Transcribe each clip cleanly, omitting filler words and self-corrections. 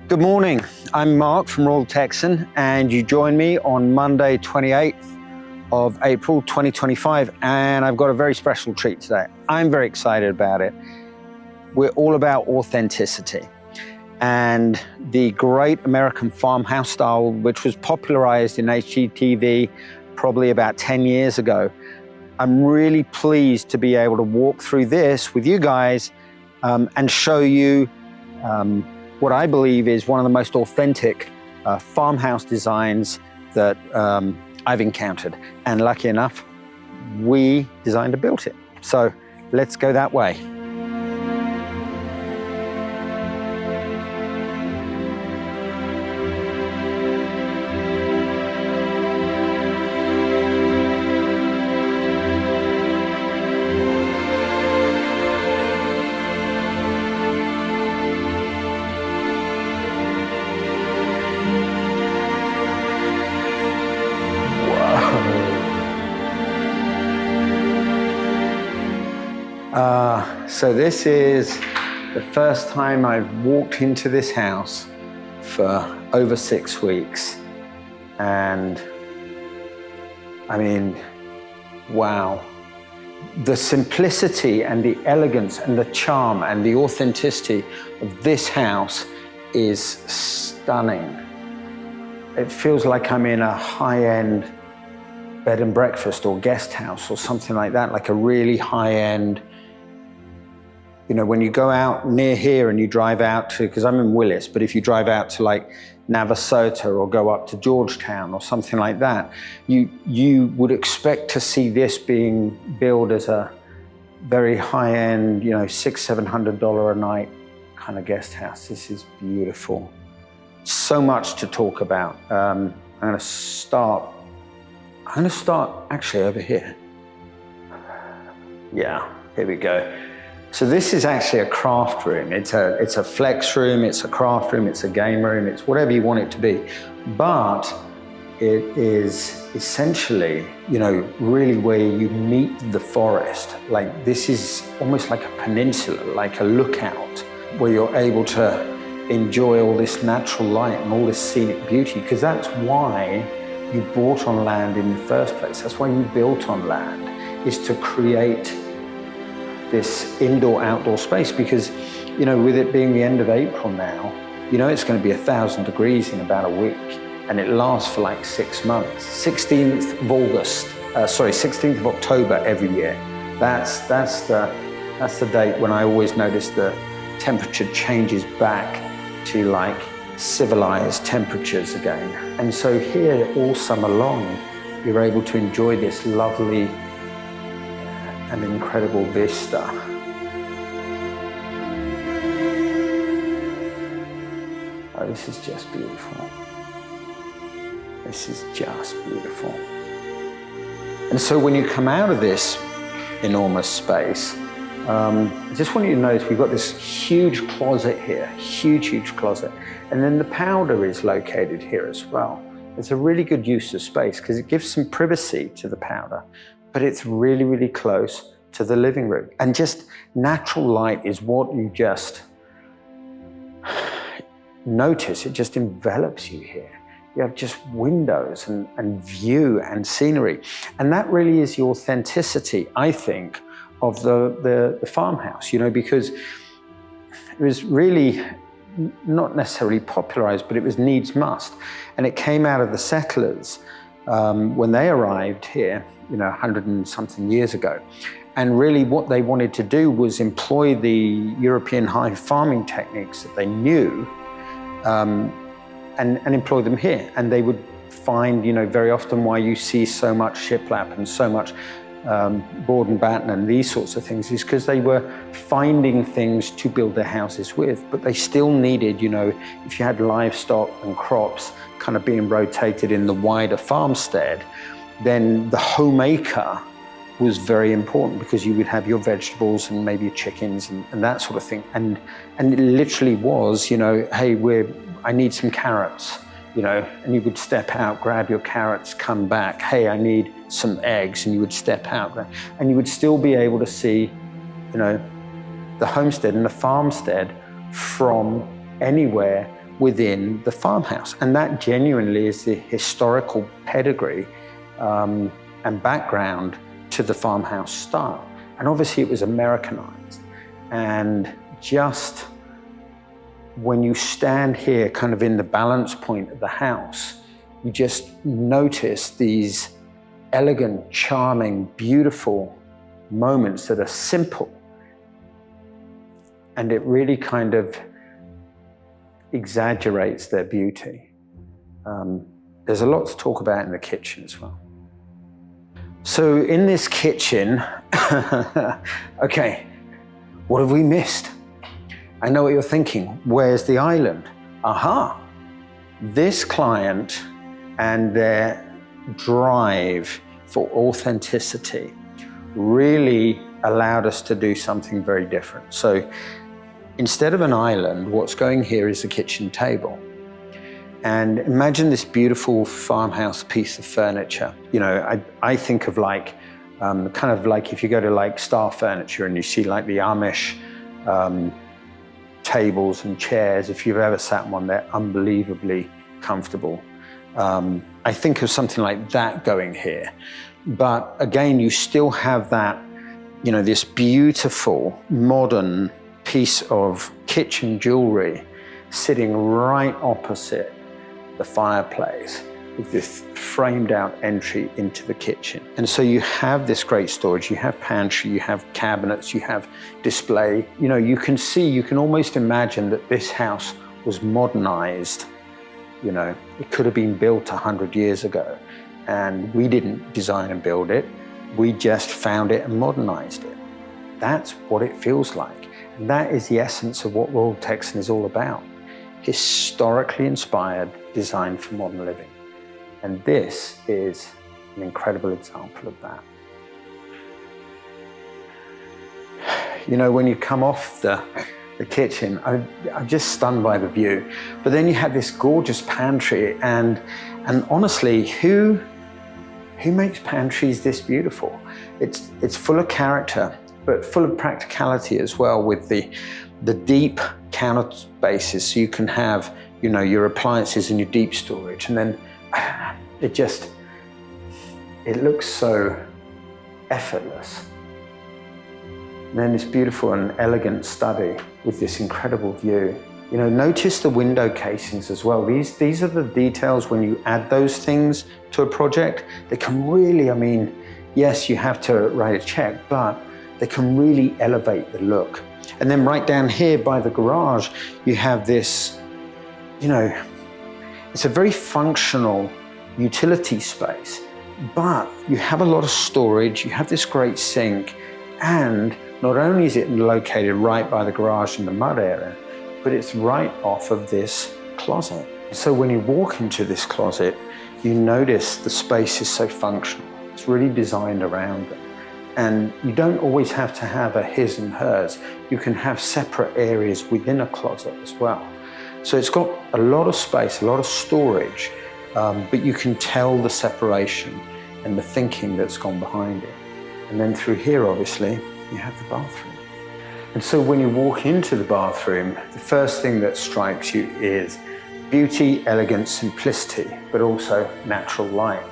Good morning, I'm Mark from Royal Texan, and you join me on Monday 28th of April 2025, and I've got a very special treat today. I'm very excited about it. We're all about authenticity, and the great American Farmhouse style, which was popularized in HGTV probably about 10 years ago. I'm really pleased to be able to walk through this with you guys and show you what I believe is one of the most authentic farmhouse designs that I've encountered. And lucky enough, we designed and built it. So let's go that way. So this is the first time I've walked into this house for over 6 weeks. And I mean, wow. The simplicity and the elegance and the charm and the authenticity of this house is stunning. It feels like I'm in a high-end bed and breakfast or guest house or something like that, like a really high-end. You know, when you go out near here and you drive out to, because I'm in Willis, but if you drive out to like Navasota or go up to Georgetown or something like that, you would expect to see this being billed as a very high-end, you know, $600–700 a night kind of guest house. This is beautiful. So much to talk about. I'm gonna start actually over here. Yeah, here we go. So this is actually a craft room. It's a flex room, it's a craft room, it's a game room, it's whatever you want it to be. But it is essentially, you know, really where you meet the forest. Like this is almost like a peninsula, like a lookout, where you're able to enjoy all this natural light and all this scenic beauty, because that's why you bought on land in the first place. That's why you built on land, is to create this indoor-outdoor space, because, you know, with it being the end of April now, you know, it's going to be 1,000 degrees in about a week, and it lasts for like 6 months. 16th of October every year. That's the date when I always notice the temperature changes back to like civilized temperatures again. And so here, all summer long, you're able to enjoy this lovely an incredible vista. Oh, this is just beautiful. This is just beautiful. And so when you come out of this enormous space, I just want you to notice we've got this huge closet here, huge closet. And then the powder is located here as well. It's a really good use of space because it gives some privacy to the powder, but it's really close to the living room. And just natural light is what you just notice. It just envelops you here. You have just windows and view and scenery. And that really is the authenticity, I think, of the farmhouse, you know, because it was really not necessarily popularized, but it was needs must. And it came out of the settlers when they arrived here, you know, 100 and something years ago. And really what they wanted to do was employ the European high farming techniques that they knew and employ them here. And they would find, you know, very often why you see so much shiplap and so much board and batten and these sorts of things is because they were finding things to build their houses with, but they still needed, you know, if you had livestock and crops kind of being rotated in the wider farmstead, then the homemaker was very important because you would have your vegetables and maybe your chickens and that sort of thing. And it literally was, you know, hey, I need some carrots, you know, and you would step out, grab your carrots, come back, hey, I need some eggs, and you would step out, and you would still be able to see, you know, the homestead and the farmstead from anywhere within the farmhouse. And that genuinely is the historical pedigree and background to the farmhouse style. And obviously it was Americanized. And just when you stand here kind of in the balance point of the house, you just notice these elegant, charming, beautiful moments that are simple. And it really kind of exaggerates their beauty. There's a lot to talk about in the kitchen as well. So in this kitchen, okay, what have we missed? I know what you're thinking. Where's the island? Aha! This client and their drive for authenticity really allowed us to do something very different. So instead of an island, what's going here is a kitchen table. And imagine this beautiful farmhouse piece of furniture. You know, I think of like, kind of like if you go to like Star Furniture and you see like the Amish tables and chairs, if you've ever sat in one, they're unbelievably comfortable. I think of something like that going here. But again, you still have that, you know, this beautiful modern piece of kitchen jewelry sitting right opposite the fireplace with this framed out entry into the kitchen. And so you have this great storage, you have pantry, you have cabinets, you have display. You know, you can see, you can almost imagine that this house was modernized. You know, it could have been built 100 years ago, and we didn't design and build it. We just found it and modernized it. That's what it feels like. And that is the essence of what Royal Texan is all about. Historically inspired design for modern living. And this is an incredible example of that. You know, when you come off the kitchen, I'm just stunned by the view. But then you have this gorgeous pantry, and honestly, who makes pantries this beautiful? It's full of character, but full of practicality as well, with the deep counter spaces, so you can have, you know, your appliances and your deep storage. And then it looks so effortless. And then this beautiful and elegant study with this incredible view. You know, notice the window casings as well. These are the details. When you add those things to a project, they can really, I mean, yes, you have to write a check, but they can really elevate the look. And then right down here by the garage, you have this, you know, it's a very functional utility space, but you have a lot of storage, you have this great sink, and not only is it located right by the garage and the mud area, but it's right off of this closet. So when you walk into this closet, you notice the space is so functional. It's really designed around it. And you don't always have to have a his and hers. You can have separate areas within a closet as well. So it's got a lot of space, a lot of storage, but you can tell the separation and the thinking that's gone behind it. And then through here, obviously, you have the bathroom. And so when you walk into the bathroom, the first thing that strikes you is beauty, elegance, simplicity, but also natural light.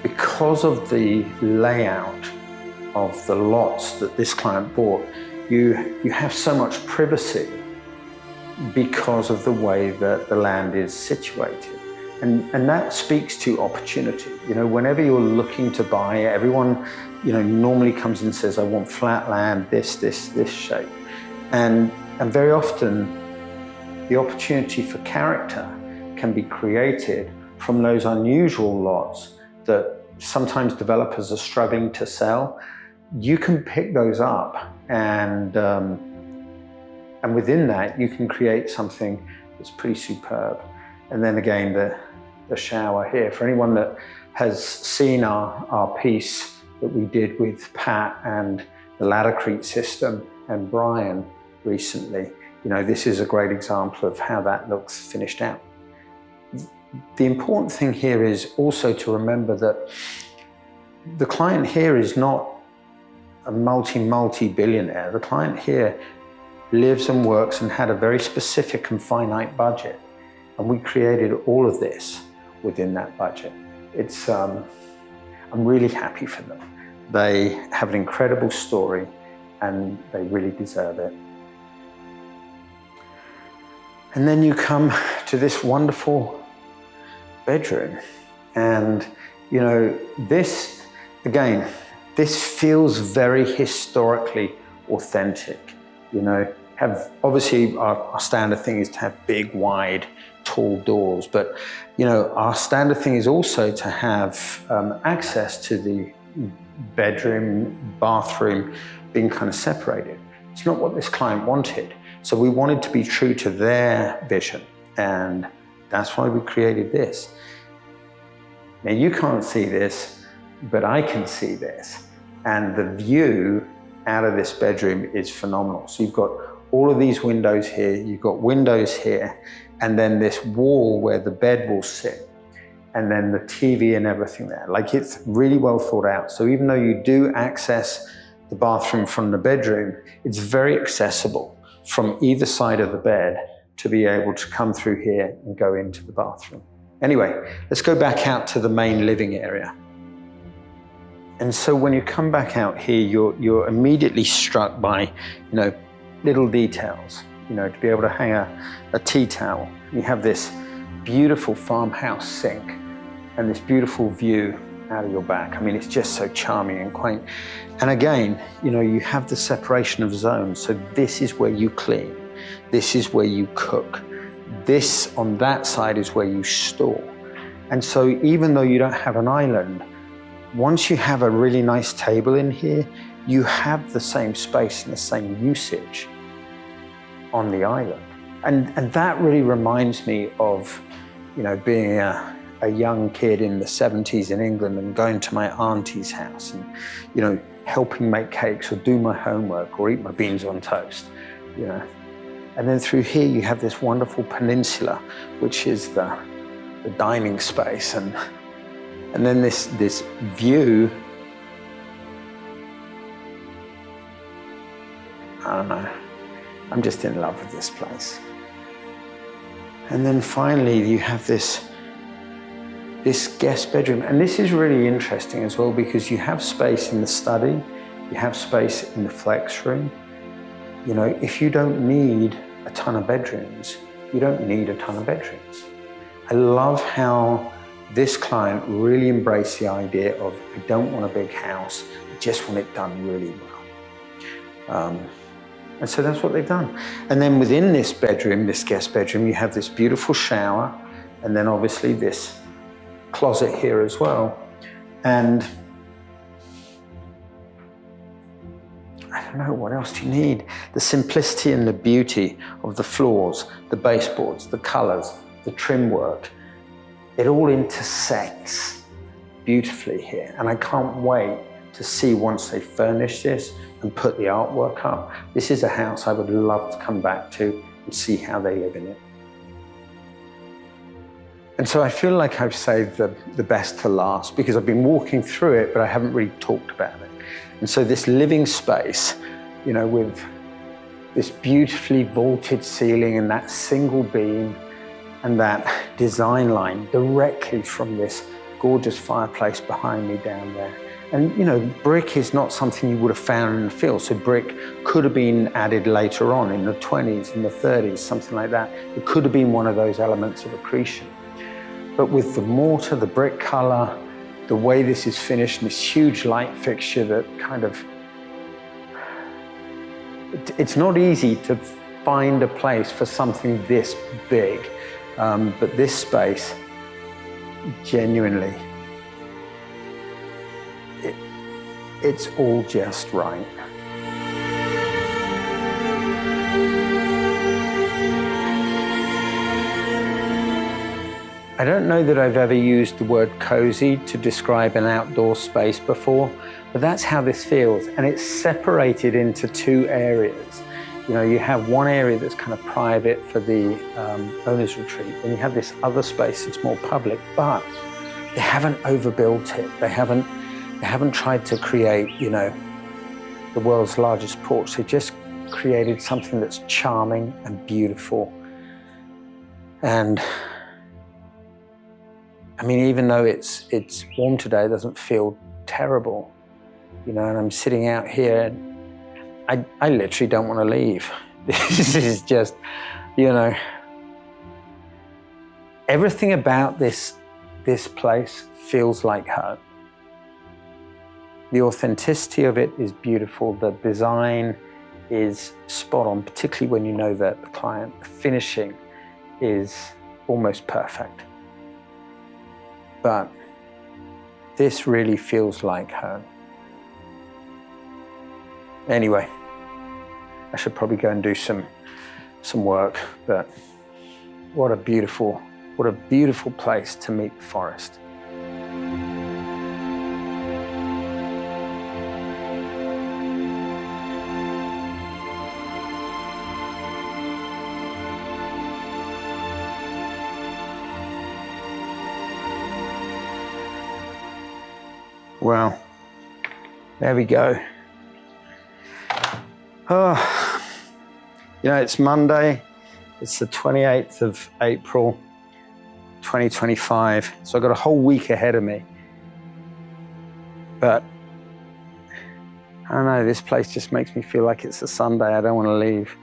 Because of the layout of the lots that this client bought, you have so much privacy because of the way that the land is situated. And that speaks to opportunity. You know, whenever you're looking to buy, everyone, you know, normally comes and says, I want flat land, this shape. And very often, the opportunity for character can be created from those unusual lots that sometimes developers are struggling to sell. You can pick those up, and within that, you can create something that's pretty superb. And then again, the shower here. For anyone that has seen our piece that we did with Pat and the Laddercrete system and Brian recently, you know, this is a great example of how that looks finished out. The important thing here is also to remember that the client here is not a multi-billionaire. The client here lives and works and had a very specific and finite budget. And we created all of this within that budget. It's, I'm really happy for them. They have an incredible story and they really deserve it. And then you come to this wonderful bedroom. And, you know, this, again, this feels very historically authentic. You know, obviously our standard thing is to have big, wide, tall doors, but, you know, our standard thing is also to have access to the bedroom, bathroom being kind of separated. It's not what this client wanted. So we wanted to be true to their vision, and that's why we created this. Now you can't see this, but I can see this. And the view out of this bedroom is phenomenal. So you've got all of these windows here, you've got windows here, and then this wall where the bed will sit, and then the TV and everything there. Like, it's really well thought out. So even though you do access the bathroom from the bedroom, it's very accessible from either side of the bed to be able to come through here and go into the bathroom. Anyway, let's go back out to the main living area. And so when you come back out here, you're immediately struck by, you know, little details. You know, to be able to hang a tea towel. You have this beautiful farmhouse sink and this beautiful view out of your back. I mean, it's just so charming and quaint. And again, you know, you have the separation of zones. So this is where you clean. This is where you cook. This on that side is where you store. And so even though you don't have an island, once you have a really nice table in here, you have the same space and the same usage on the island. And that really reminds me of, you know, being a young kid in the 70s in England and going to my auntie's house and, you know, helping make cakes or do my homework or eat my beans on toast, you know. And then through here you have this wonderful peninsula, which is the dining space, and then this view. I don't know, I'm just in love with this place. And then finally you have this guest bedroom. And this is really interesting as well, because you have space in the study, you have space in the flex room. You know, if you don't need a ton of bedrooms, you don't need a ton of bedrooms. I love how this client really embraced the idea of, I don't want a big house, I just want it done really well. And so that's what they've done. And then within this bedroom, this guest bedroom, you have this beautiful shower, and then obviously this closet here as well. And I don't know, what else do you need? The simplicity and the beauty of the floors, the baseboards, the colors, the trim work, it all intersects beautifully here. And I can't wait to see once they furnish this and put the artwork up. This is a house I would love to come back to and see how they live in it. And so I feel like I've saved the best to last, because I've been walking through it, but I haven't really talked about it. And so this living space, you know, with this beautifully vaulted ceiling and that single beam and that design line directly from this gorgeous fireplace behind me down there. And, you know, brick is not something you would have found in the field. So brick could have been added later on in the 20s, in the 30s, something like that. It could have been one of those elements of accretion. But with the mortar, the brick color, the way this is finished, and this huge light fixture that kind of, it's not easy to find a place for something this big. But this space, genuinely, it's all just right. I don't know that I've ever used the word cozy to describe an outdoor space before, but that's how this feels. And it's separated into two areas. You know, you have one area that's kind of private for the owner's retreat, and you have this other space that's more public, but they haven't overbuilt it. They haven't tried to create, you know, the world's largest porch. They just created something that's charming and beautiful. And I mean, even though it's warm today, it doesn't feel terrible, you know, and I'm sitting out here and I literally don't want to leave. This is just, you know, everything about this place feels like home. The authenticity of it is beautiful. The design is spot on, particularly when you know that the client. The finishing is almost perfect. But this really feels like home. Anyway, I should probably go and do some work, but what a beautiful place to meet the forest. Well, there we go. Oh, you know, it's Monday. It's the 28th of April, 2025. So I've got a whole week ahead of me. But I don't know, this place just makes me feel like it's a Sunday. I don't want to leave.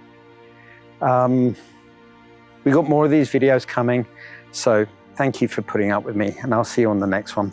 We got more of these videos coming. So thank you for putting up with me, and I'll see you on the next one.